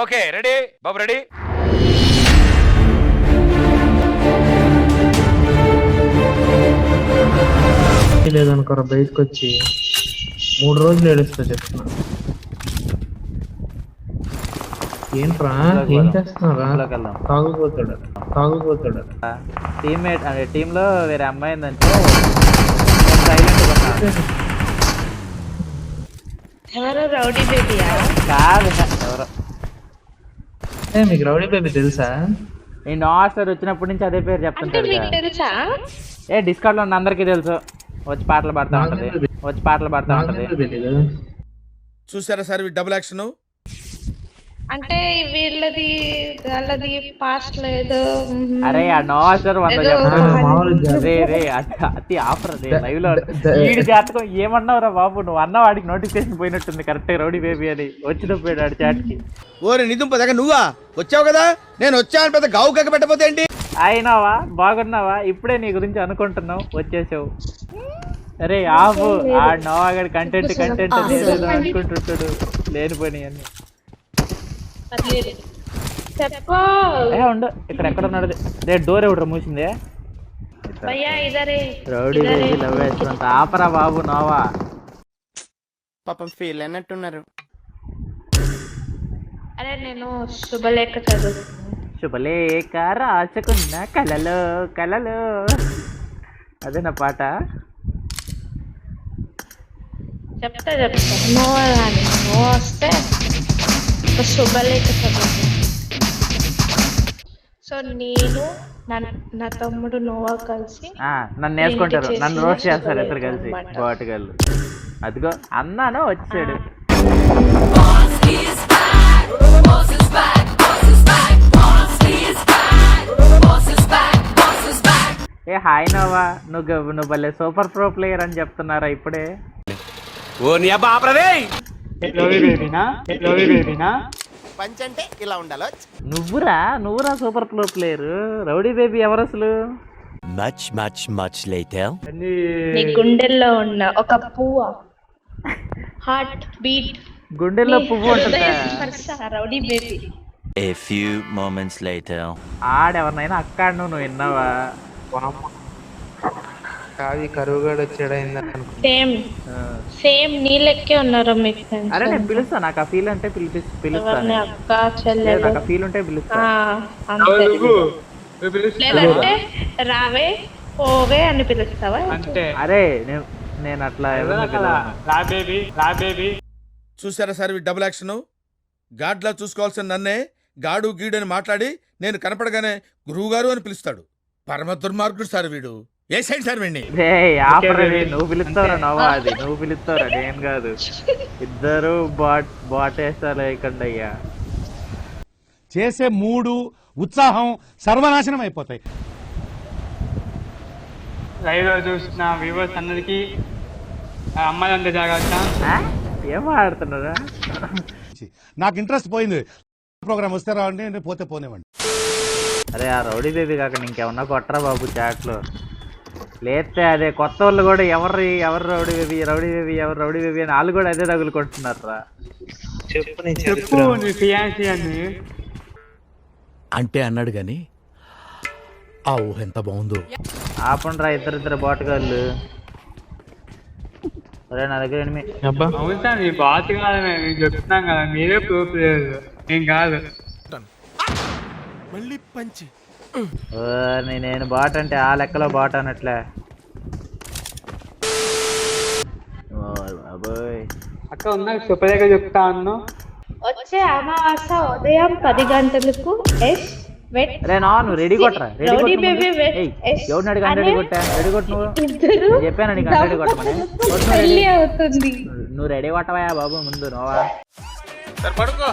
Okay ready బాబు, ready. లేదనుకోరా బయటకు వచ్చి 3 రోజులు ఏడుస్తా చెప్తున్నా. ఏంట్రా ఏం చేస్తున్నారా? తాగుపోతాడు టీమ్మేట్ అంటే టీమ్ లో వేరే అమ్మాయి ఉందంటే సైలెంట్ ఎవరో రౌడీ బేబీయా? కాదు ఎవరో. మీకు రౌడీ బేబీ తెలుసా? ఈ నాస్టర్ వచ్చినప్పటి నుంచి అదే పేరు చెప్తుంటాడు. తెలుసా? ఏ డిస్కౌంట్ లో ఉన్న అందరికీ తెలుసు. వచ్చి పాటలు పాడుతూ ఉంటది. చూసారా సార్ డబుల్ యాక్షన్? అంటే వీళ్ళది వాళ్ళది పాస్ట్ లేదు. అరే ఆ నాస్టర్ అతి ఆఫర్ అదే లైవ్ లో వీడి జాతకం ఏమన్నావురా బాబు? నువ్వు అన్న వాడికి నోటిఫికేషన్ పోయినట్టుంది కరెక్ట్ రౌడీ బేబీ అని. వచ్చి పోయాడు ఆడి చాట్ కి. ఓరే నిదుంప దగ్గర నువ్వా వచ్చావు కదా, నేను వచ్చాను పెద్ద గావు కక్క పెట్టపోతే ఏంటి? అయినావా బాగున్నావా? ఇప్పుడే నీ గురించి అనుకుంటున్నావు వచ్చేసావు. అరే ఆపు ఆ నవాగడి కంటెంట్ అనుకుంటుంటాడు లేనిపోయి అన్ని. ఉండు ఇక్కడ ఎక్కడ ఉన్నాడు? డోర్ ఎవడరా మూసిందే? రౌడీ బేబీ లవ్ వేస్తున్నంత ఆపరా బాబు నోవా. పాపం ఫీల్ అయినట్టున్నారు. అరే నేను శుభలేఖ చదువుతున్నాను. శుభలేఖ రాసుకున్న కలలో కలలో అదే నా పాట. చెప్తా నో అని నో వస్తే ఒక శుభలేఖ చదువుతాను. సో నేను నా తమ్ముడు నోవా కలిసి నన్ను వేసుకుంటారు, నన్ను రోస్ట్ చేస్తారు ఇద్దరు కలిసి బాటుగాళ్ళు. అదిగో అన్నాను వచ్చాడు. ఏ హాయ్ నోవా, నువ్వు భలే సూపర్ ప్రో ప్లేయర్ అని చెప్తున్నారా ఇప్పుడే? ఓ నీ అబ్బా ఆపరదే. పంచంటే ఇలా ఉండాలి. నువ్వురా super pro player. Rowdy baby ఎవరు అసలు? much later. నీ గుండెల్లో ఉన్న ఒక పువ్వు, హార్ట్ బీట్ గుండెల్లో పువ్వు ఉంటుందా? Rowdy baby. A few moments later. ఆడెవరినైనా అక్కడ నువ్వు విన్నావా? కాదు కరువుగాడు వచ్చాడు. సేమ్ నీ లెక్కే ఉన్నారు మీకు. అరే నేను పిలుస్తా, నాకు ఆ ఫీల్ అంటే పిలుస్తాను. అక్క చెల్లెలు నాకు ఆ ఫీల్ ఉంటే పిలుస్తా. లేదంటే రావే పోవే అని పిలుస్తావా? అరే నేను అట్లా చూసారా సార్ డబుల్ యాక్షన్? గాడ్లా చూసుకోవాల్సిన నన్నే గాడు గీడు అని మాట్లాడి నేను కనపడగానే గురువు గారు అని పిలుస్తాడు. పరమ దుర్మార్గుడు సార్ వీడు. ఏ సైడ్ సార్ వీడిని? నువ్వు పిలుస్తావురా నవ్వా? అది నువ్వు పిలుస్తావురా, నేను కాదు. ఇద్దరు బాట్ వేస్తారు ఇక్కడ. అయ్యా చేసే మూడు ఉత్సాహం సర్వనాశనం అయిపోతాయి. లైవ్ లో చూసిన వ్యూవర్స్ అందరికి అమ్మాయిలంతా జాగ్రత్త. ఏం మాట్లాడుతున్నారా? నాకు ఇంట్రెస్ట్ పోయింది. ప్రోగ్రామ్ వస్తే రావండి, పోతే పోనివ్వండి. అరే ఆ రౌడీ బేబీ కాక ఇంకేమన్నా కొట్టరా బాబు చాట్ లో. లేస్తే అదే కొత్త వాళ్ళు కూడా ఎవరు రౌడీ బేబీ అని వాళ్ళు కూడా అదే తగులు కొట్టున్నారా? చెప్పు నీ ఫియాన్సీ అని అంటే అన్నాడు గాని ఆ ఊహ ఎంత బాగుందో. ఆపండ్రా ఇద్దరు బాటుగాళ్ళు. అరే నా దగ్గర అవుతా నీ బాత్ కాదు, మేము చెప్తున్నాం కదా, మీరే ప్రూఫ్ లేదు, ఏం కాదు. మళ్ళీ పంచి నేను బాట్ అంటే ఆ లెక్కలో బాట్ అన్నట్లే. అక్క ఉన్నా శుభలేఖ చెప్తా అన్నా. వచ్చే అమావాస్య ఉదయం 10 గంటలకు నువ్వు రెడీ కొట్టరా? ఎవరిని అడిగా రెడీ కొట్టా? రెడీ కొట్టు నువ్వు. చెప్పాను నీకు రెడీ కొట్టమని. నువ్వు రెడీ కొట్టవా బాబు ముందు నోవా? పడుకో.